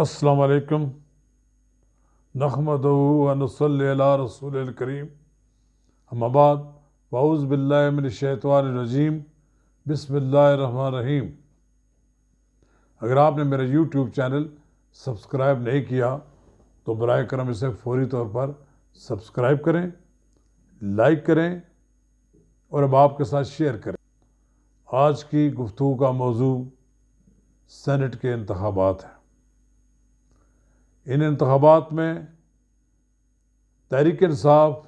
अस्सलाम वालेकुम नहमदुहु व नसल्ली अला रसूलिल करीम अम्मा बाद वाउज़ बिल्लाहि मिनश शैतानिर रजीम बिस्मिल्लाहिर रहमानिर रहीम। अगर आपने मेरा यूट्यूब चैनल सब्सक्राइब नहीं किया तो बराए करम इसे फौरी तौर पर सब्सक्राइब करें, लाइक करें और अब आपके साथ शेयर करें। आज की गुफ्तगू का मौजू सेनेट के इंतखाबात हैं। इन इंतखाबात में तहरीक इंसाफ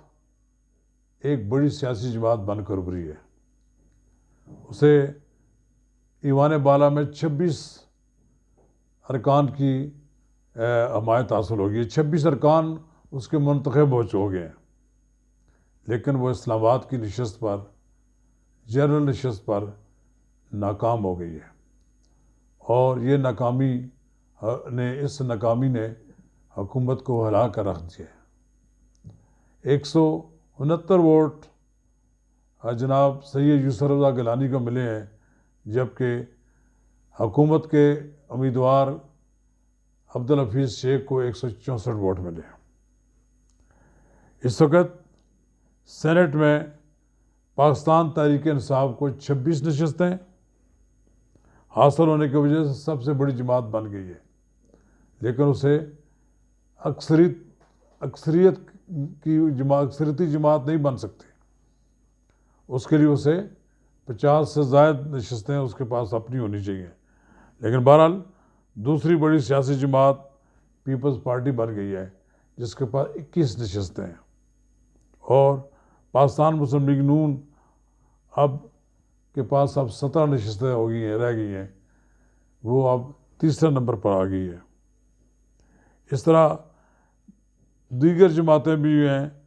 एक बड़ी सियासी जमात बनकर उभरी है। उसे ईवान बाला में 26 अरकान की हमायत हासिल होगी। 26 अरकान उसके मुंतखब हो गए हैं, लेकिन वो इस्लामाबाद की नशस्त पर, जनरल नशस्त पर नाकाम हो गई है। और ये इस नाकामी ने हुकूमत को हिला कर रख दिया। 169 वोट जनाब सैयद यूसुफ रज़ा गिलानी को मिले हैं, जबकि हुकूमत के उम्मीदवार अब्दुल हफीज़ शेख को 164 वोट मिले हैं। इस वक्त सेनेट में पाकिस्तान तहरीक इंसाफ को 26 नशस्तें हासिल होने की वजह से सबसे बड़ी जमात बन गई है, लेकिन उसे अक्सरियती जमात नहीं बन सकती। उसके लिए उसे 50 से ज़ायद नशस्तें उसके पास अपनी होनी चाहिए। लेकिन बहरहाल दूसरी बड़ी सियासी जमात पीपल्स पार्टी बन गई है, जिसके पास 21 नशस्तें हैं। और पाकिस्तान मुस्लिम लीग नून के पास अब 17 नशस्तें रह गई हैं। वो अब तीसरे नंबर पर आ गई है। इस तरह दीगर जमातें भी हैं।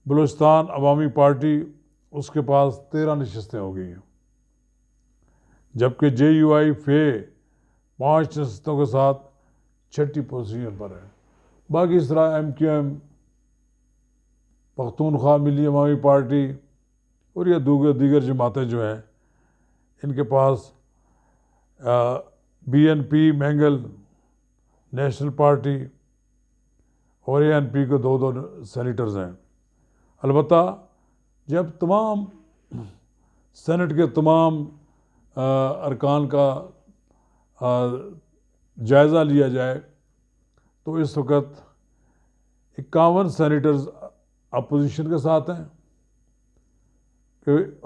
बलूचिस्तान अवामी पार्टी, उसके पास 13 नशस्तें हो गई हैं, जबकि JUI फे 5 नशस्तों के साथ 6ठी पोजीशन पर है। बाकी इस तरह MQM, पख्तूनख्वा मिली अवामी पार्टी और यह दीगर जमातें जो हैं, इनके पास BNP मैंगल, नेशनल पार्टी और ANP को 2-2 सेनेटर्स हैं। अलबत्ता जब तमाम सेनेट के तमाम अरकान का जायज़ा लिया जाए तो इस वक्त 51 सेनेटर्स अपोजिशन के साथ हैं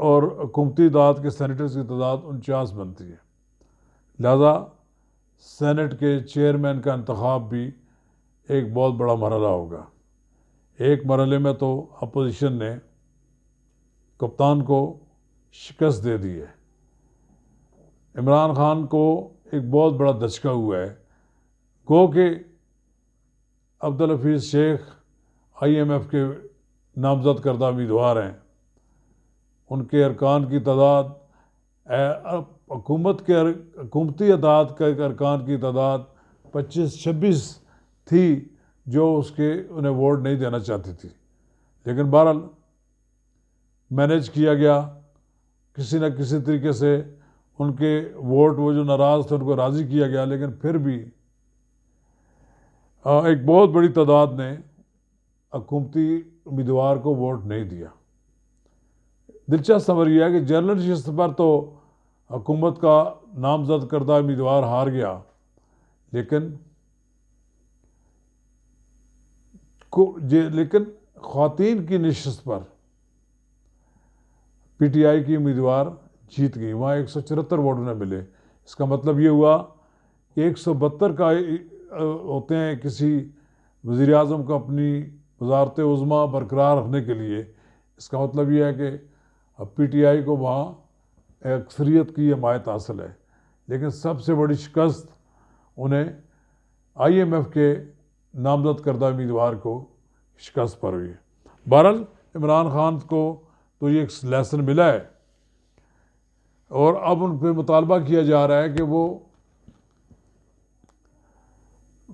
और हुकूमती दाद के सेनेटर्स की तादाद 49 बनती है। लिहाजा सेनेट के चेयरमैन का इंतखाब भी एक बहुत बड़ा मरहला होगा। एक मरहले में तो अपोजिशन ने कप्तान को शिकस्त दे दी है। इमरान खान को एक बहुत बड़ा दचका हुआ है। गो के अब्दुल हफीज़ शेख IMF के नामजद करदा उम्मीदवार हैं। उनके अरकान की तादाद हुकूमती अदाद के अरकान की तादाद 25-26 थी, जो उन्हें वोट नहीं देना चाहती थी। लेकिन बहरहाल मैनेज किया गया किसी न किसी तरीके से। उनके वोट, वो जो नाराज़ थे, उनको राज़ी किया गया। लेकिन फिर भी एक बहुत बड़ी तादाद ने हुकूमती उम्मीदवार को वोट नहीं दिया। दिलचस्प खबर यह है कि जनरल नशस्त पर तो हुकूमत का नामजद करदा उम्मीदवार हार गया, लेकिन ख्वातीन की नशस्त पर PTI की उम्मीदवार जीत गई। वहाँ 174 वोट उन्हें मिले। इसका मतलब ये हुआ कि 172 का होते हैं किसी वज़ीर आज़म को अपनी वज़ारत उज़्मा बरकरार रखने के लिए। इसका मतलब ये है कि अब PTI को वहाँ अक्सरियत की हमायत हासिल है। लेकिन सबसे बड़ी शिकस्त उन्हें IMF के नामजद करदा उम्मीदवार को शिकस्त पर हुई है। बहरहाल इमरान खान को तो ये एक लेसन मिला है और अब उन पर मुतालबा किया जा रहा है कि वो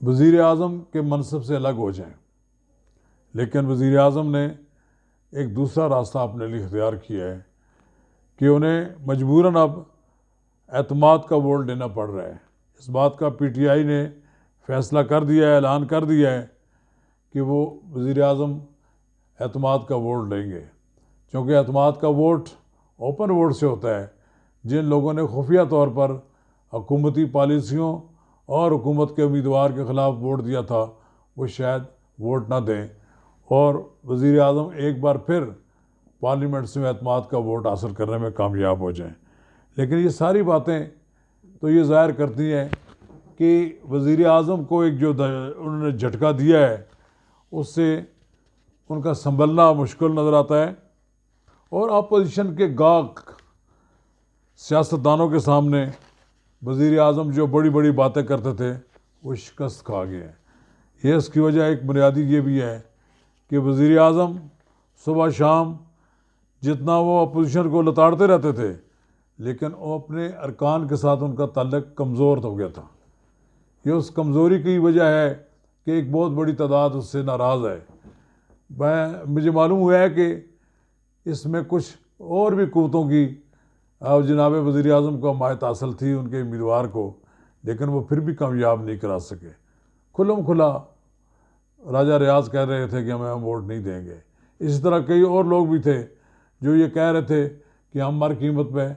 वज़ीर आज़म के मनसब से अलग हो जाएं। लेकिन वज़ीर आज़म ने एक दूसरा रास्ता अपने लिए इख्तियार किया है कि उन्हें मजबूरन अब एतमाद का वोट देना पड़ रहा है। इस बात का PTI ने फ़ैसला कर दिया है, ऐलान कर दिया है कि वो वज़ीर-ए-आज़म एतमाद का वोट लेंगे, क्योंकि एतमाद का वोट ओपन वोट से होता है। जिन लोगों ने खुफिया तौर पर हुकूमती पॉलिसियों और हुकूमत के उम्मीदवार के ख़िलाफ़ वोट दिया था, वो शायद वोट ना दें और वज़ीर-ए-आज़म एक बार फिर पार्लियामेंट से एतमाद का वोट हासिल करने में कामयाब हो जाएं। लेकिन ये सारी बातें तो ये ज़ाहिर करती हैं कि वज़ीर-ए-आज़म को एक जो उन्होंने झटका दिया है, उससे उनका संभलना मुश्किल नज़र आता है और अपोजिशन के गाक सियासतदानों के सामने वज़ीर-ए-आज़म जो बड़ी बड़ी बातें करते थे वो शिकस्त खा गए हैं। ये इसकी वजह एक बुनियादी ये भी है कि वज़ीर-ए-आज़म सुबह शाम जितना वो अपोजिशन को लताड़ते रहते थे, लेकिन वो अपने अरकान के साथ उनका ताल्लुक कमज़ोर हो गया था। ये उस कमज़ोरी की वजह है कि एक बहुत बड़ी तादाद उससे नाराज़ है। मुझे मालूम हुआ है कि इसमें कुछ और भी कुव्वतों की जनाब वज़ीर-ए-आज़म को हमायत हासिल थी उनके उम्मीदवार को, लेकिन वो फिर भी कामयाब नहीं करा सके। खुल्लम खुला राजा रियाज कह रहे थे कि हमें हम वोट नहीं देंगे। इसी तरह कई और लोग भी थे जो ये कह रहे थे कि हम हर कीमत पर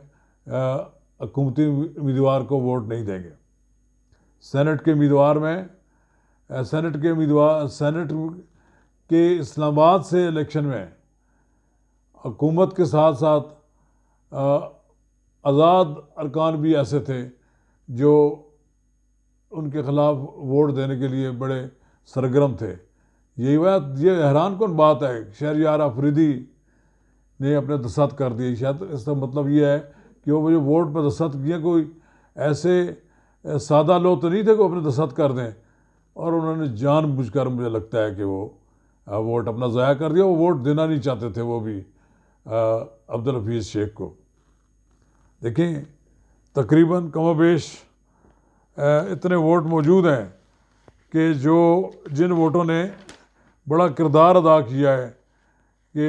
हुकूमती उम्मीदवार को वोट नहीं देंगे। सेनेट के इस्लामाबाद से इलेक्शन में हुकूमत के साथ साथ आज़ाद अरकान भी ऐसे थे जो उनके ख़िलाफ़ वोट देने के लिए बड़े सरगर्म थे। ये हैरान कौन बात है, शहरयार अफरीदी ने अपने दस्तखत कर दिए। शायद इसका मतलब ये है कि वो जो वोट पर दस्तखत किए कोई ऐसे सादा लोग तो नहीं थे कि अपने दस्तखत कर दें, और उन्होंने जानबूझकर मुझे लगता है कि वो वोट अपना ज़ाया कर दिया। वो वोट देना नहीं चाहते थे वो भी अब्दुल हफीज़ शेख को। देखें, तकरीबन कमोबेश इतने वोट मौजूद हैं कि जिन वोटों ने बड़ा किरदार अदा किया है कि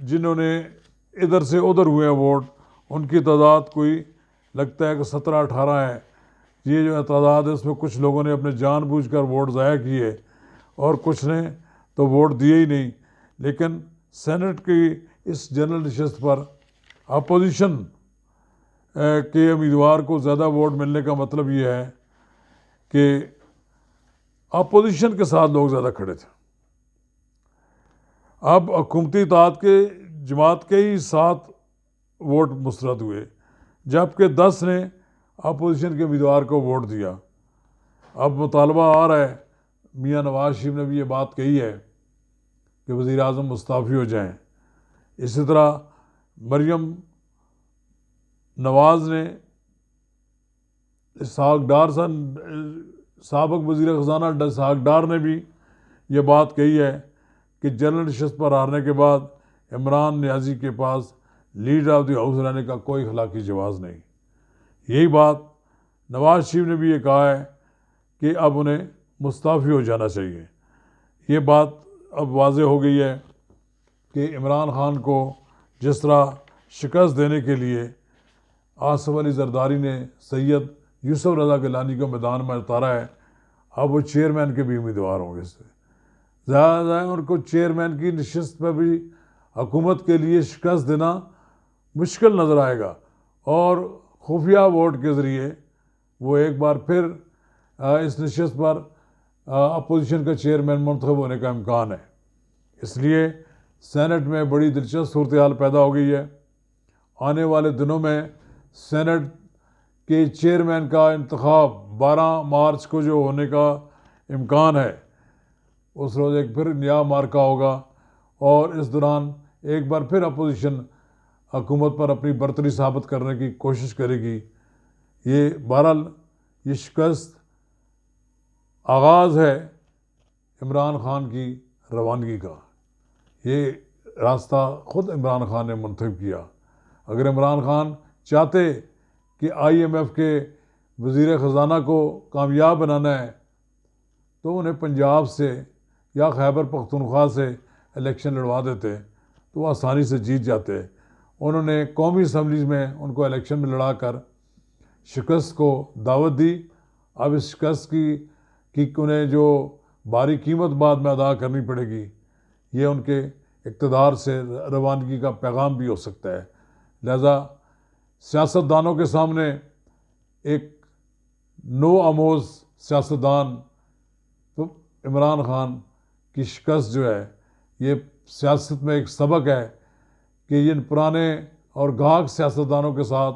जिन्होंने इधर से उधर हुए वोट, उनकी तादाद कोई लगता है कि 17-18 है। ये जो तादाद है उसमें कुछ लोगों ने अपने जानबूझकर वोट ज़ाया किए और कुछ ने तो वोट दिए ही नहीं। लेकिन सेनेट की इस जनरल नशस्त पर अपोजिशन के उम्मीदवार को ज़्यादा वोट मिलने का मतलब ये है कि अपोजिशन के साथ लोग ज़्यादा खड़े थे। अब हुकूमती इत्तेहाद के जमात के ही 7 वोट मुस्तरद हुए, जबकि 10 ने अपोजिशन के उम्मीदवार को वोट दिया। अब मुतालबा आ रहा है, मियाँ नवाज शरीफ ने भी ये बात कही है कि वज़ीर-ए-आज़म मुस्ताफ़ी हो जाएं। इसी तरह मरियम नवाज़ ने साबिक़ वज़ीर ख़ज़ाना इसहाक़ डार ने भी ये बात कही है कि जनरल नशस्त पर हारने के बाद इमरान नियाज़ी के पास लीडर ऑफ द हाउस रहने का कोई अखलाकी जवाज़ नहीं। यही बात नवाज शरीफ ने भी ये कहा है कि अब उन्हें मुस्ताफ़ी हो जाना चाहिए। ये बात अब वाज़ेह हो गई है कि इमरान ख़ान को जिस तरह शिकस्त देने के लिए आसिफ अली ज़रदारी ने सैयद यूसुफ रज़ा गिलानी को मैदान में उतारा है, अब वो चेयरमैन के भी उम्मीदवार होंगे। इससे ज़्यादा उनको चेयरमैन की नशस्त पर भी हुकूमत के लिए शिकस्त देना मुश्किल नज़र आएगा और खुफिया वोट के ज़रिए वो एक बार फिर इस नशस्त पर अपोजिशन का चेयरमैन मुंतखब होने का इम्कान है। इसलिए सेनेट में बड़ी दिलचस्प सूरत हाल पैदा हो गई है। आने वाले दिनों में सेनेट के चेयरमैन का इंतखाब 12 मार्च को जो होने का इम्कान है, उस रोज़ एक फिर नया मार्का होगा और इस दौरान एक बार फिर अपोजिशन हुकूमत पर अपनी बरतरी साबित करने की कोशिश करेगी। ये बहरहाल ये शिकस्त आगाज़ है इमरान ख़ान की रवानगी का। ये रास्ता ख़ुद इमरान ख़ान ने मुंतखब किया। अगर इमरान ख़ान चाहते कि IMF के वज़ीर ख़ज़ाना को कामयाब बनाना है तो उन्हें पंजाब से या खैबर पख्तूनख्वा से इलेक्शन लड़वा देते तो वो आसानी से जीत जाते। उन्होंने कौमी असम्बलीज़ में उनको इलेक्शन में लड़ा कर शिकस्त को दावत दी। अब इस शिकस्त कि उन्हें जो भारी कीमत बाद में अदा करनी पड़ेगी, ये उनके इक़्तिदार से रवानगी का पैगाम भी हो सकता है। लिहाजा सियासतदानों के सामने एक नो आमोज सियासतदान तो इमरान खान की शिकस्त जो है, ये सियासत में एक सबक है कि इन पुराने और गाहक सियासतदानों के साथ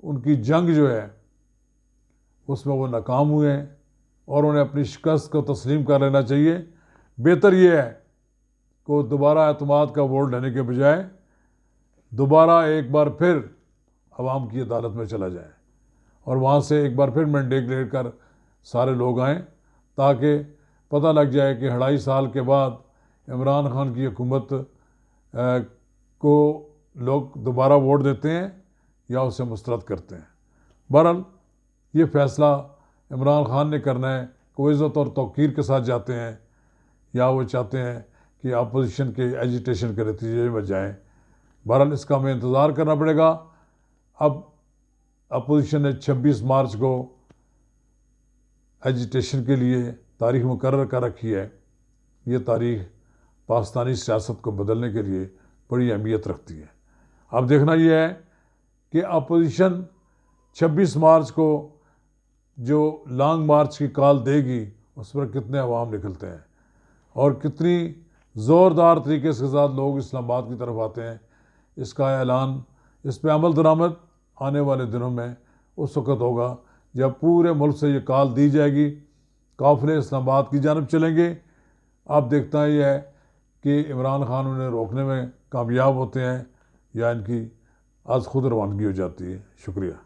उनकी जंग जो है उसमें वो नाकाम हुए हैं और उन्हें अपनी शिकस्त को तस्लीम कर लेना चाहिए। बेहतर ये है कि वो दोबारा एतमाद का वोट लेने के बजाय दोबारा एक बार फिर अवाम की अदालत में चला जाए और वहाँ से एक बार फिर मैंडेट लेकर सारे लोग आएँ, ताकि पता लग जाए कि 2.5 साल के बाद इमरान खान की हुकूमत को लोग दोबारा वोट देते हैं या उसे मुस्तरद करते हैं। बहरहाल ये फ़ैसला इमरान खान ने करना है कि वो इज़्ज़त और तौक़ीर के साथ जाते हैं या वो चाहते हैं कि अपोजिशन के एजिटेशन के नतीजे में जाएँ। बहरहाल इसका हमें इंतज़ार करना पड़ेगा। अब अपोजिशन ने 26 मार्च को एजिटेशन के लिए तारीख़ मुकर्रर कर रखी है। ये तारीख़ पाकिस्तानी सियासत को बदलने के लिए बड़ी अहमियत रखती है। अब देखना यह है कि अपोजिशन 26 मार्च को जो लॉन्ग मार्च की कॉल देगी उस पर कितने अवाम निकलते हैं और कितनी ज़ोरदार तरीके के साथ लोग इस्लामाबाद की तरफ आते हैं। इसका ऐलान, इस पर अमल दरामद आने वाले दिनों में उस वक़्त होगा जब पूरे मुल्क से ये कॉल दी जाएगी, काफ़िले इस्लामाबाद की जानब चलेंगे। अब देखता ही है कि इमरान खान उन्हें रोकने में कामयाब होते हैं या इनकी आज खुद रवानगी हो जाती है। शुक्रिया।